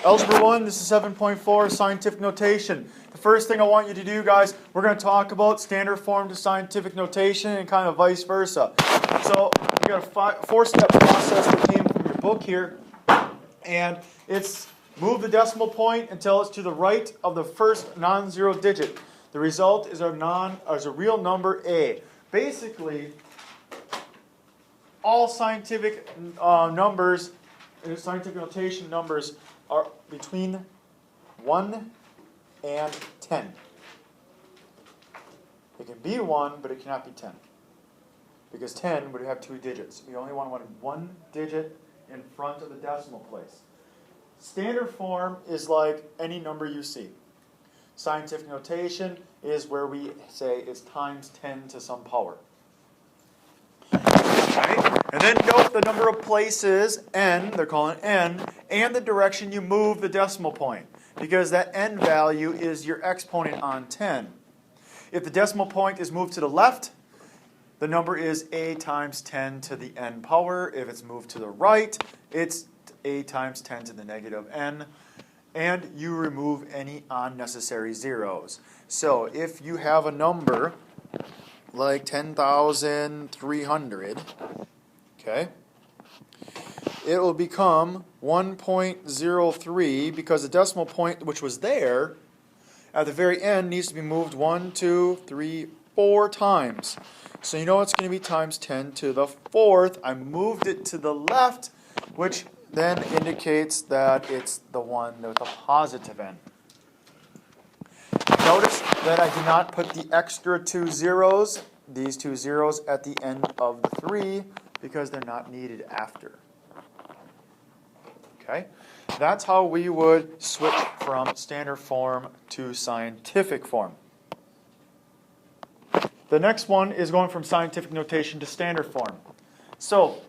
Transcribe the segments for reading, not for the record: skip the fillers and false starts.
Algebra 1, this is 7.4, scientific notation. The first thing I want you to do, guys, we're going to talk about standard form to scientific notation and kind of vice versa. So, we got a four-step process that came from your book here, and it's move the decimal point until it's to the right of the first non-zero digit. The result is a real number A. Basically, all scientific numbers, scientific notation numbers, are between 1 and 10. It can be 1, but it cannot be 10. Because 10 would have two digits. We only want one digit in front of the decimal place. Standard form is like any number you see. Scientific notation is where we say it's times 10 to some power. Right? And then note the number of places, n, they're calling it n, and the direction you move the decimal point. Because that n value is your exponent on 10. If the decimal point is moved to the left, the number is a times 10 to the n power. If it's moved to the right, it's a times 10 to the negative n. And you remove any unnecessary zeros. So if you have a number like 10,300, okay, it will become 1.03 because the decimal point which was there at the very end needs to be moved 1, 2, 3, 4 times. So you know it's going to be times 10 to the 4th. I moved it to the left, which then indicates that it's the one with a positive n. Notice that I did not put the extra two zeros, these two zeros, at the end of the 3 because they're not needed after. Okay? That's how we would switch from standard form to scientific form. The next one is going from scientific notation to standard form. So,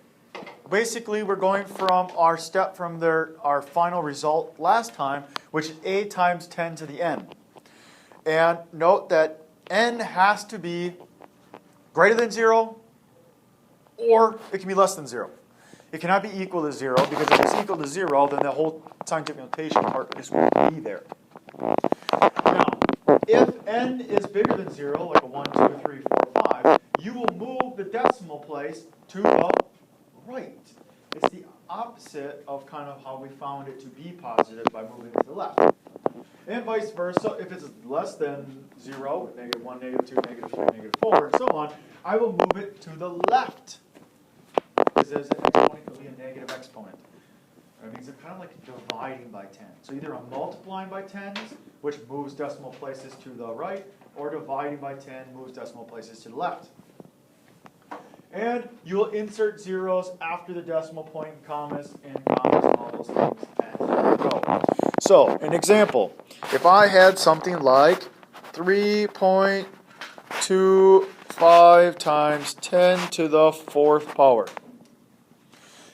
basically we're going from our step from our final result last time, which is a times 10 to the n. And note that n has to be greater than 0, or it can be less than 0. It cannot be equal to 0, because if it's equal to 0, then the whole scientific notation part just won't be there. Now, if n is bigger than 0, like a 1, 2, 3, 4, 5, you will move the decimal place to the right. It's the opposite of kind of how we found it to be positive by moving it to the left. And vice versa, if it's less than 0, negative 1, negative 2, negative 3, negative 4, and so on, I will move it to the left. Because as an exponent, it'll be a negative exponent. That means it's kind of like dividing by 10. So either I'm multiplying by 10s, which moves decimal places to the right, or dividing by 10 moves decimal places to the left. And you'll insert zeros after the decimal point and commas and all those things. And there we go. So, an example. If I had something like 3.25 times 10 to the 4th power.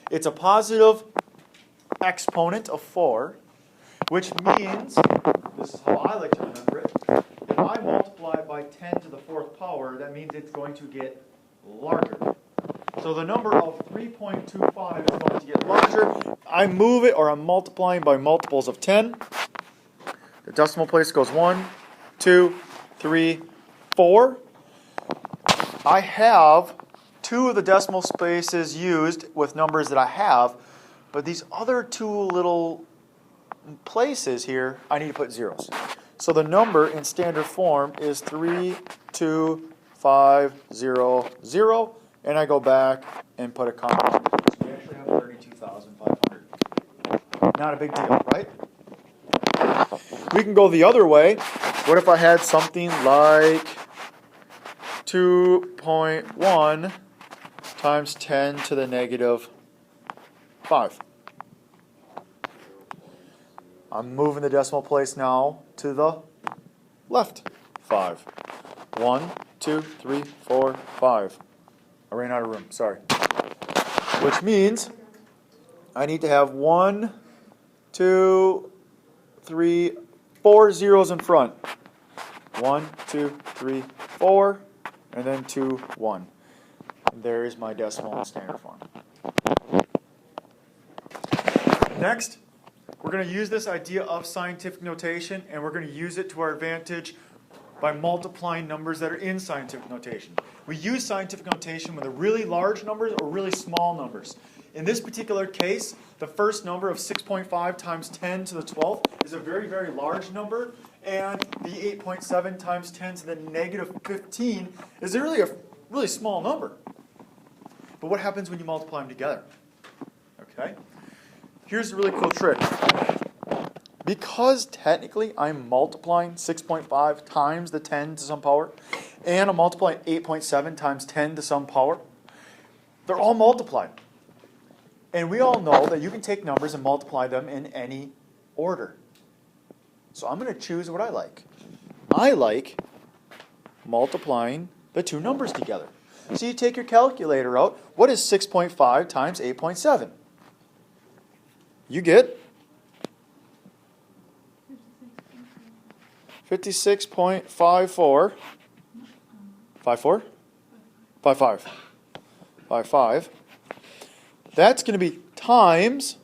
It's a positive exponent of 4, which means, this is how I like to remember it, if I multiply it by 10 to the 4th power, that means it's going to get larger. So the number of 3.25 is going to get larger. I move it, or I'm multiplying by multiples of 10. The decimal place goes 1, 2, 3, 4. I have 2 of the decimal places used with numbers that I have, but these other 2 little places here, I need to put zeros. So the number in standard form is 32500, and I go back and put a comma. So we actually have 32,500. Not a big deal, right? We can go the other way. What if I had something like 2.1 times 10 to the negative 5? I'm moving the decimal place now to the left. 5. 1, 2, 3, 4, 5. I ran out of room, sorry. Which means I need to have 1, 2, 3, 4 zeros in front. 1, 2, 3, 4, and then 2, 1. And there is my decimal in standard form. Next, we're going to use this idea of scientific notation, and we're going to use it to our advantage by multiplying numbers that are in scientific notation. We use scientific notation with really large numbers or really small numbers. In this particular case, the first number of 6.5 times 10 to the 12th is a very, very large number, and the 8.7 times 10 to the negative 15 is really a really small number. But what happens when you multiply them together? Okay? Here's a really cool trick. Because technically I'm multiplying 6.5 times the 10 to some power, and I'm multiplying 8.7 times 10 to some power, they're all multiplied. And we all know that you can take numbers and multiply them in any order. So I'm going to choose what I like. I like multiplying the two numbers together. So you take your calculator out. What is 6.5 times 8.7? You get 56.54. 54? 55. That's going to be times,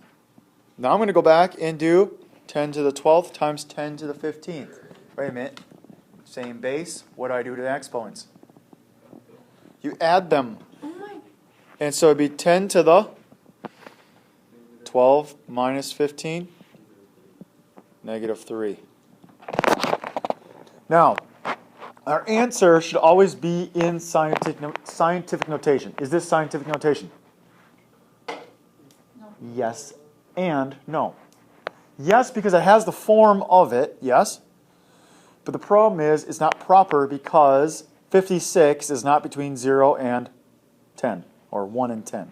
now I'm going to go back and do 10 to the 12th times 10 to the 15th. Wait a minute. Same base. What do I do to the exponents? You add them. And so it'd be 10 to the 12 minus 15, negative 3. Now, our answer should always be in scientific notation. Is this scientific notation? Yes and no. Yes, because it has the form of it, yes. But the problem is it's not proper because 56 is not between 0 and 10, or 1 and 10.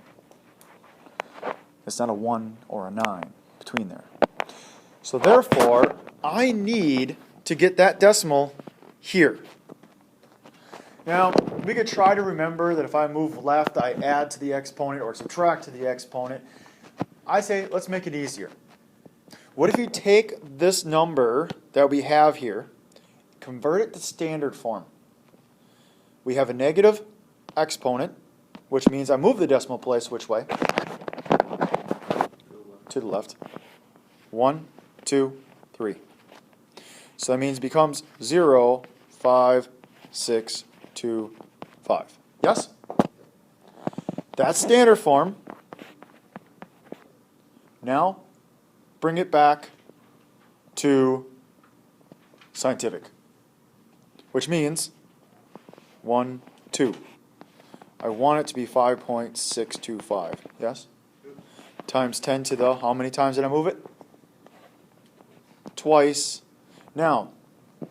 It's not a 1 or a 9 between there. So therefore, I need to get that decimal here. Now, we could try to remember that if I move left, I add to the exponent or subtract to the exponent. I say, let's make it easier. What if you take this number that we have here, convert it to standard form? We have a negative exponent, which means I move the decimal place which way? To the left. 1, 2, 3. So that means it becomes 0, 5, 6, 2, 5. Yes? That's standard form. Now, bring it back to scientific, which means 1, 2. I want it to be 5.625. Yes? Times 10 to the, how many times did I move it? Twice. Now,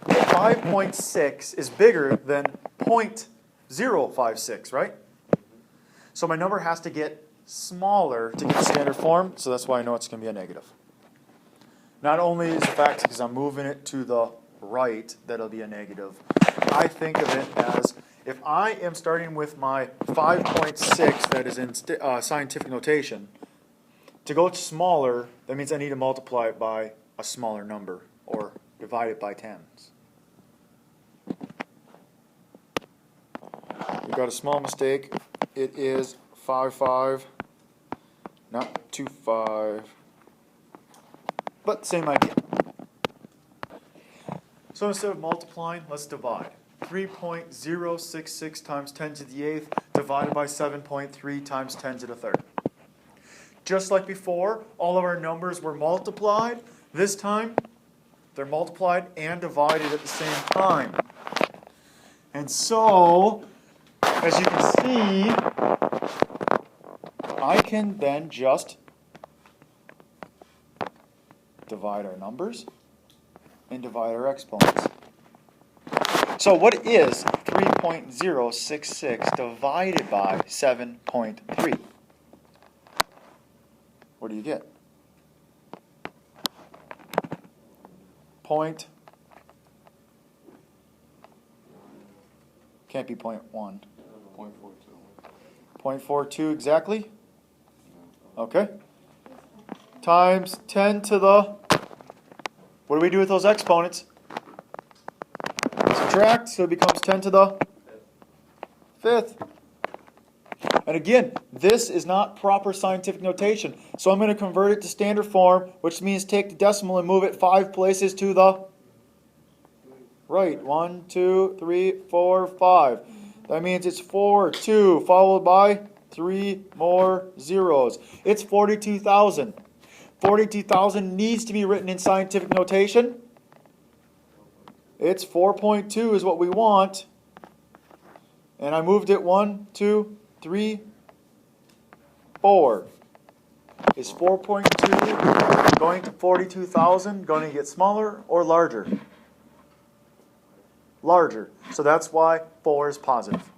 5.6 is bigger than 0.056, right? So my number has to get smaller to get the standard form, so that's why I know it's going to be a negative. Not only is the fact because I'm moving it to the right that it'll be a negative, I think of it as if I am starting with my 5.6 that is in scientific notation, to go smaller, that means I need to multiply it by a smaller number or divide it by tens. We've got a small mistake. It is 5.5, not 2.5, but same idea. So instead of multiplying, let's divide. 3.066 times 10 to the 8th divided by 7.3 times 10 to the 3rd. Just like before, all of our numbers were multiplied. This time, they're multiplied and divided at the same time. And so, as you can see, I can then just divide our numbers and divide our exponents. So what is 3.066 divided by 7.3? What do you get? Can't be 0.1. 0.42 exactly? Okay. Times 10 to the, what do we do with those exponents? Subtract, so it becomes 10 to the 5th. And again, this is not proper scientific notation. So I'm going to convert it to standard form, which means take the decimal and move it 5 places to the right. 1, 2, 3, 4, 5. That means it's 4, 2, followed by 3 more zeros. It's 42,000. 42,000 needs to be written in scientific notation. It's 4.2 is what we want. And I moved it 1, 2, 3, 4. Is 4.2 going to 42,000 going to get smaller or larger? Larger. So that's why 4 is positive.